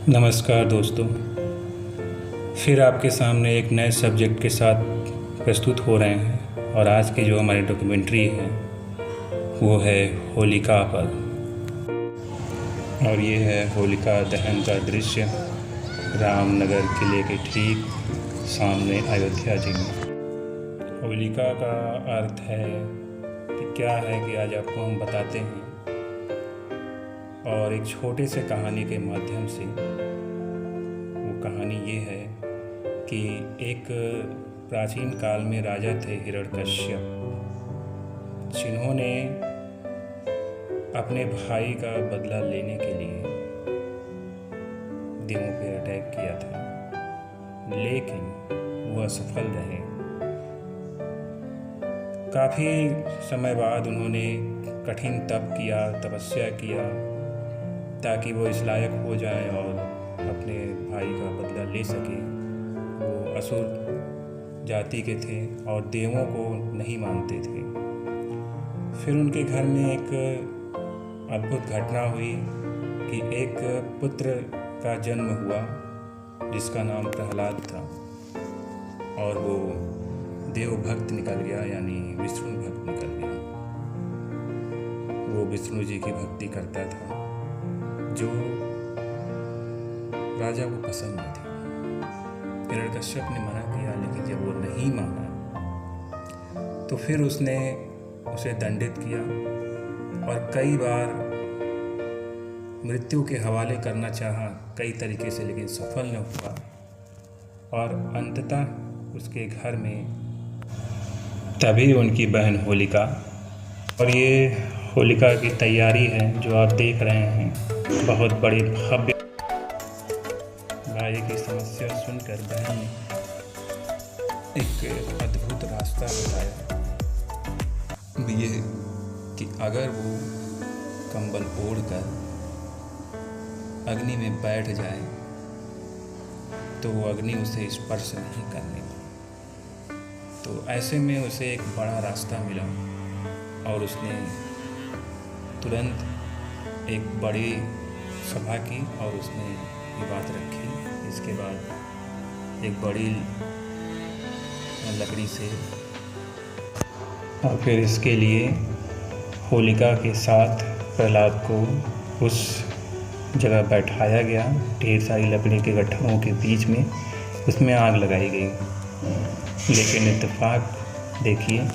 नमस्कार दोस्तों, फिर आपके सामने एक नए सब्जेक्ट के साथ प्रस्तुत हो रहे हैं। और आज की जो हमारी डॉक्यूमेंट्री है वो है होलिका पर। और ये है होलिका दहन का दृश्य रामनगर किले के ठीक सामने अयोध्या जी में। होलिका का अर्थ है कि क्या है कि आज आपको हम बताते हैं और एक छोटे से कहानी के माध्यम से। वो कहानी ये है कि एक प्राचीन काल में राजा थे हिरण्यकश्यप, जिन्होंने अपने भाई का बदला लेने के लिए देवों पर अटैक किया था, लेकिन वो असफल रहे। काफ़ी समय बाद उन्होंने कठिन तप किया, तपस्या किया ताकि वो इस लायक हो जाए और अपने भाई का बदला ले सके। वो असुर जाति के थे और देवों को नहीं मानते थे। फिर उनके घर में एक अद्भुत घटना हुई कि एक पुत्र का जन्म हुआ जिसका नाम प्रहलाद था, और वो देव भक्त निकल गया, यानी विष्णु भक्त निकल गया। वो विष्णु जी की भक्ति करता था जो राजा को पसंद नहीं थी। हिरण्यकश्यप ने मना किया, लेकिन जब वो नहीं माना तो फिर उसने उसे दंडित किया और कई बार मृत्यु के हवाले करना चाहा कई तरीके से, लेकिन सफल न हुआ। और अंततः उसके घर में तभी उनकी बहन होलिका, और ये होलिका की तैयारी है जो आप देख रहे हैं। बहुत बड़ी भव्य। भाई की समस्या सुनकर बहन ने एक अद्भुत रास्ता बताया, ये कि अगर वो कंबल ओढ़कर अग्नि में बैठ जाए तो वो अग्नि उसे स्पर्श नहीं करने वाली। तो ऐसे में उसे एक बड़ा रास्ता मिला और उसने तुरंत एक बड़ी सभा की और उसने ये बात रखी। इसके बाद एक बड़ी लकड़ी से, और फिर इसके लिए होलिका के साथ प्रहलाद को उस जगह बैठाया गया, ढेर सारी लकड़ी के गट्ठरों के बीच में। उसमें आग लगाई गई, लेकिन इत्तेफाक देखिए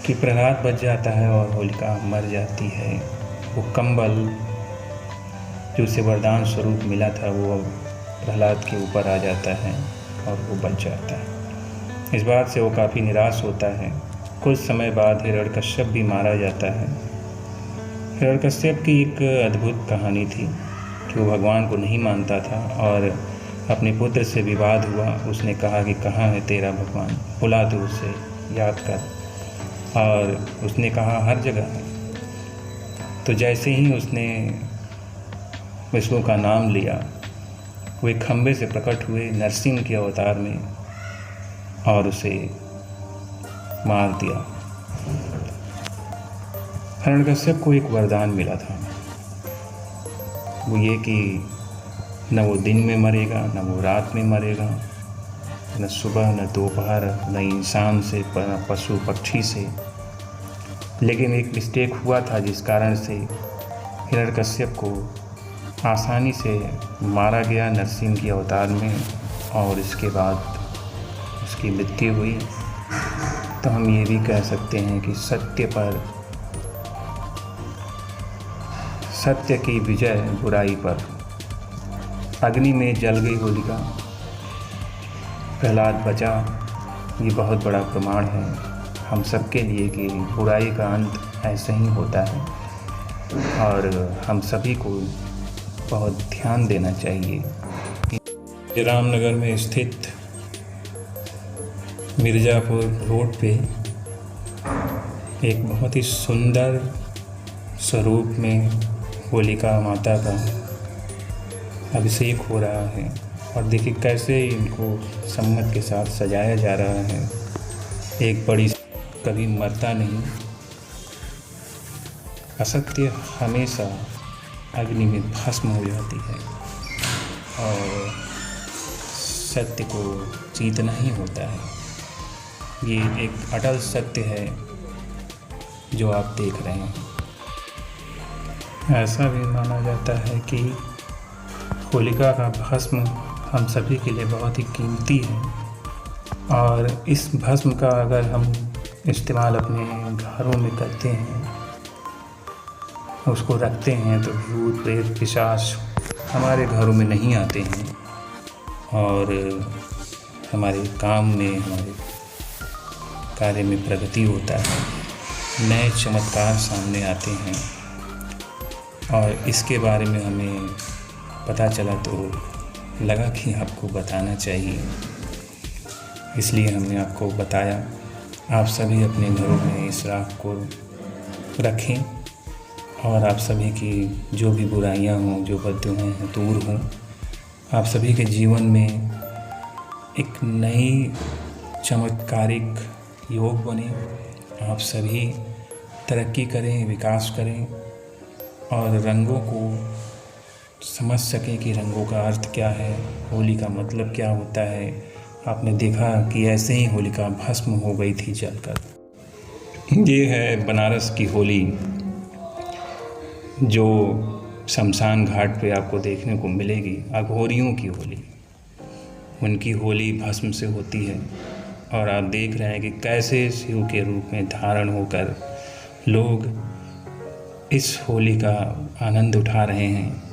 कि प्रहलाद बच जाता है और होलिका मर जाती है। वो कंबल जो उसे वरदान स्वरूप मिला था वो प्रहलाद के ऊपर आ जाता है और वो बच जाता है। इस बात से वो काफ़ी निराश होता है। कुछ समय बाद हिरण्यकश्यप भी मारा जाता है। हिरण्यकश्यप की एक अद्भुत कहानी थी कि वो भगवान को नहीं मानता था और अपने पुत्र से विवाद हुआ। उसने कहा कि कहाँ है तेरा भगवान, बुला दो उसे, याद कर। और उसने कहा हर जगह है। तो जैसे ही उसने विष्णु का नाम लिया, वो एक खंबे से प्रकट हुए नरसिंह के अवतार में और उसे मार दिया। हिरण्यकश्यप को एक वरदान मिला था, वो ये कि न वो दिन में मरेगा, न वो रात में मरेगा, न सुबह, न दोपहर, न इंसान से, न पशु पक्षी से। लेकिन एक मिस्टेक हुआ था जिस कारण से हिरण्यकश्यप को आसानी से मारा गया नरसिंह के अवतार में, और इसके बाद उसकी मृत्यु हुई। तो हम ये भी कह सकते हैं कि सत्य की विजय बुराई पर। अग्नि में जल गई होलिका, प्रहलाद बचा। ये बहुत बड़ा प्रमाण है हम सबके लिए कि बुराई का अंत ऐसे ही होता है, और हम सभी को बहुत ध्यान देना चाहिए। रामनगर में स्थित मिर्ज़ापुर रोड पे एक बहुत ही सुंदर स्वरूप में होलिका माता का अभिषेक हो रहा है। और देखिए कैसे इनको सम्मत के साथ सजाया जा रहा है। एक बड़ी कभी मरता नहीं, असत्य हमेशा अग्नि में भस्म हो जाती है। और सत्य को जीतना ही होता है। ये एक अटल सत्य है जो आप देख रहे हैं। ऐसा भी माना जाता है कि होलिका का भस्म हम सभी के लिए बहुत ही कीमती है, और इस भस्म का अगर हम इस्तेमाल अपने घरों में करते हैं, उसको रखते हैं, तो भूत प्रेत पिशाच हमारे घरों में नहीं आते हैं और हमारे काम में, हमारे कार्य में प्रगति होता है, नए चमत्कार सामने आते हैं। और इसके बारे में हमें पता चला तो लगा कि आपको बताना चाहिए, इसलिए हमने आपको बताया। आप सभी अपने घरों में इस राख को रखें और आप सभी की जो भी बुराइयां हों, जो बददुआएं हैं, दूर हों। आप सभी के जीवन में एक नई चमत्कारिक योग बने, आप सभी तरक्की करें, विकास करें और रंगों को समझ सकें कि रंगों का अर्थ क्या है, होली का मतलब क्या होता है। आपने देखा कि ऐसे ही होलिका भस्म हो गई थी जलकर। ये है बनारस की होली जो शमशान घाट पे आपको देखने को मिलेगी। अघोरियों की होली, उनकी होली भस्म से होती है और आप देख रहे हैं कि कैसे शिव के रूप में धारण होकर लोग इस होली का आनंद उठा रहे हैं।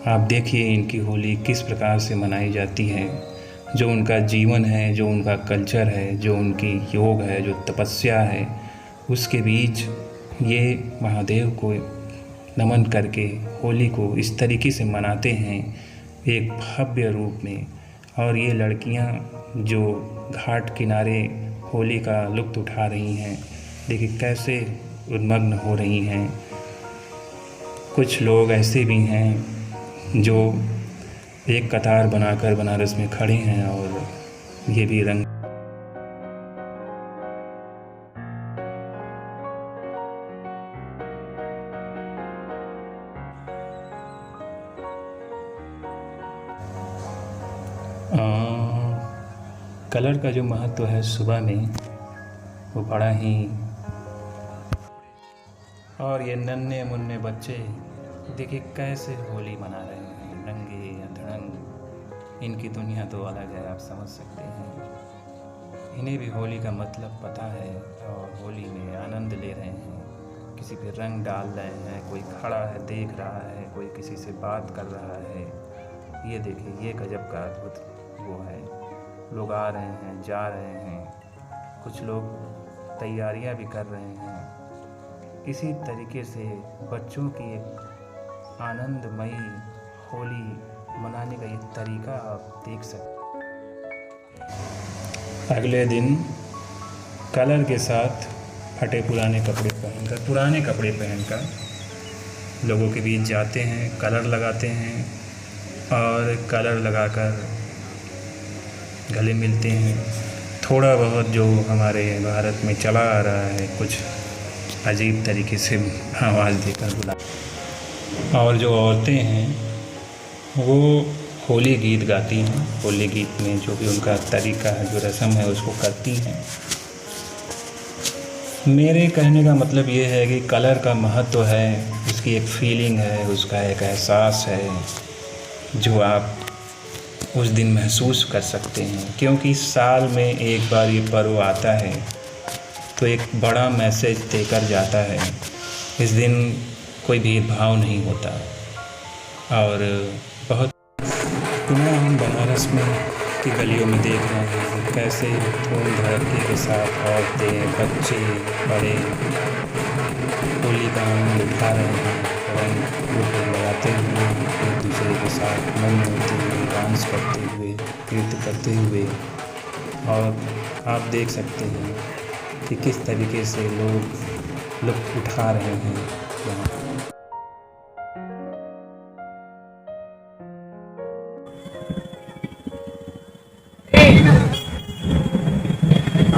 आप देखिए इनकी होली किस प्रकार से मनाई जाती है। जो उनका जीवन है, जो उनका कल्चर है, जो उनकी योग है, जो तपस्या है, उसके बीच ये महादेव को नमन करके होली को इस तरीके से मनाते हैं, एक भव्य रूप में। और ये लड़कियां जो घाट किनारे होली का लुत्फ़ उठा रही हैं, देखिए कैसे उन्मग्न हो रही हैं। कुछ लोग ऐसे भी हैं जो एक कतार बनाकर बनारस में खड़े हैं और ये भी रंग कलर का जो महत्व है सुबह में, वो बड़ा ही। और ये नन्हे मुन्ने बच्चे देखिए कैसे होली मना रहे हैं, नंगे या धड़ंग। इनकी दुनिया तो अलग है, आप समझ सकते हैं। इन्हें भी होली का मतलब पता है और होली में आनंद ले रहे हैं। किसी पे रंग डाल रहे हैं, कोई खड़ा है देख रहा है, कोई किसी से बात कर रहा है। ये देखिए, ये गजब का अद्भुत वो है। लोग आ रहे हैं, जा रहे हैं, कुछ लोग तैयारियां भी कर रहे हैं। इसी तरीके से बच्चों की एक आनंदमयी होली मनाने का ये तरीका आप देख सकते। अगले दिन कलर के साथ फटे पुराने कपड़े पहनकर लोगों के बीच जाते हैं, कलर लगाते हैं और कलर लगाकर गले मिलते हैं। थोड़ा बहुत जो हमारे भारत में चला आ रहा है, कुछ अजीब तरीके से आवाज़ देकर बुला। और जो औरतें हैं वो होली गीत गाती हैं। होली गीत में जो भी उनका तरीका है, जो रस्म है, उसको करती हैं। मेरे कहने का मतलब ये है कि कलर का महत्व है, उसकी एक फीलिंग है, उसका एक एहसास है जो आप उस दिन महसूस कर सकते हैं। क्योंकि साल में एक बार ये पर्व आता है तो एक बड़ा मैसेज देकर जाता है। इस दिन कोई भेदभाव नहीं होता। और बहुत पुनः हम बनारस में की गलियों में देख रहे हैं कैसे धूम धड़के के साथ औरतें, बच्चे, बड़े होली का आनंद उठा रहे हैं, रंग लगाते हुए, एक दूसरे के साथ मगन होते हुए, डांस करते हुए, नृत्य करते हुए। और आप देख सकते हैं कि किस तरीके से लोग लुत्फ़ उठा रहे हैं यहाँ।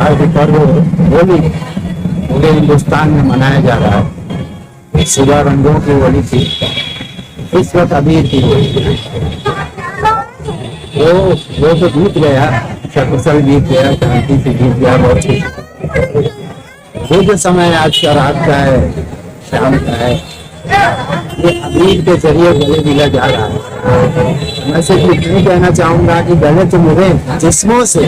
आज पर्व होली पूरे हिंदुस्तान में मनाया जा रहा है। सुबह रंगों की होली थी, इस वक्त अबीर की होली। वो तो जीत गया, सकुशल जीत गया, शांति से जीत गया, बहुत कुछ। वो जो समय आज का रात का है, शाम का है, ये अबीर के जरिए गले मिला जा रहा है। मैं सिर्फ इतना कहना चाहूंगा कि गले तो मिले, जिस्मों से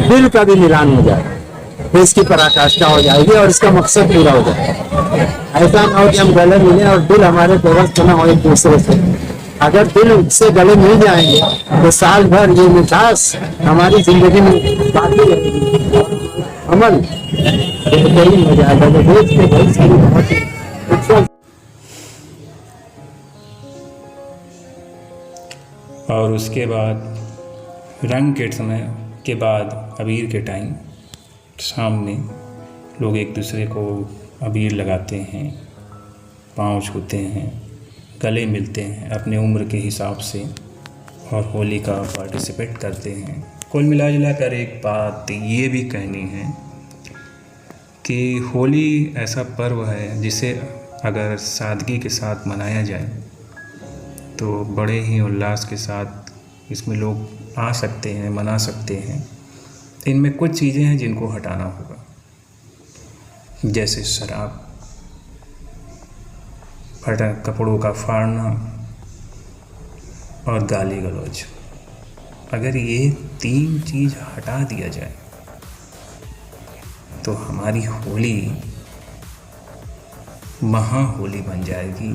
दिल का भी मिलान हो जाए, तो इसकी पराकाष्ठा हो जाएगी और इसका मकसद पूरा हो जाएगा। ऐसा ना हो कि हम गले मिले और दिल हमारे पेवस्त ना हो एक दूसरे से। अगर दिल से गले मिल जाएंगे तो साल भर ये मिठास हमारी जिंदगी में बाकी रहेगी। अमन बेहतरीन हो जाएगा। तो देश के बहुत सारी बहुत और उसके बाद रंग के समय के बाद अबीर के टाइम शाम में लोग एक दूसरे को अबीर लगाते हैं, पाँव छूते हैं, गले मिलते हैं अपने उम्र के हिसाब से और होली का पार्टिसिपेट करते हैं। कुल मिला जुला कर एक बात ये भी कहनी है कि होली ऐसा पर्व है जिसे अगर सादगी के साथ मनाया जाए तो बड़े ही उल्लास के साथ इसमें लोग आ सकते हैं, मना सकते हैं। इनमें कुछ चीज़ें हैं जिनको हटाना होगा, जैसे शराब, फटा कपड़ों का फाड़ना और गाली गलौज। अगर ये 3 चीज़ हटा दिया जाए तो हमारी होली महा होली बन जाएगी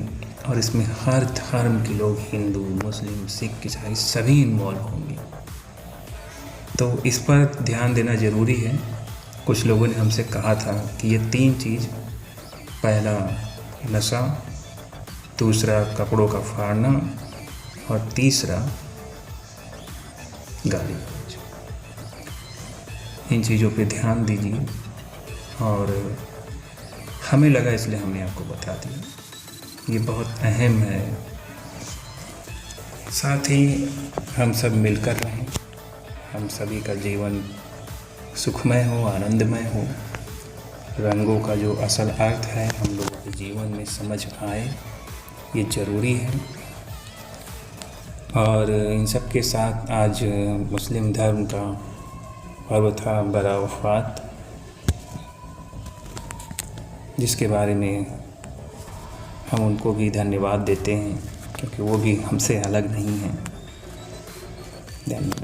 और इसमें हर धर्म के लोग, हिंदू, मुस्लिम, सिख, ईसाई सभी इन्वॉल्व होंगे। तो इस पर ध्यान देना ज़रूरी है। कुछ लोगों ने हमसे कहा था कि ये 3 चीज़, पहला नशा, दूसरा कपड़ों का फाड़ना और तीसरा गाली गलौज, इन चीज़ों पे ध्यान दीजिए। और हमें लगा इसलिए हमने आपको बता दिया, ये बहुत अहम है। साथ ही हम सब मिलकर रहें, हम सभी का जीवन सुखमय हो, आनंदमय हो। रंगों का जो असल अर्थ है हम लोगों के जीवन में समझ आए, ये ज़रूरी है। और इन सब के साथ आज मुस्लिम धर्म का पर्व था बरावफात, जिसके बारे में हम उनको भी धन्यवाद देते हैं क्योंकि वो भी हमसे अलग नहीं हैं। धन्यवाद।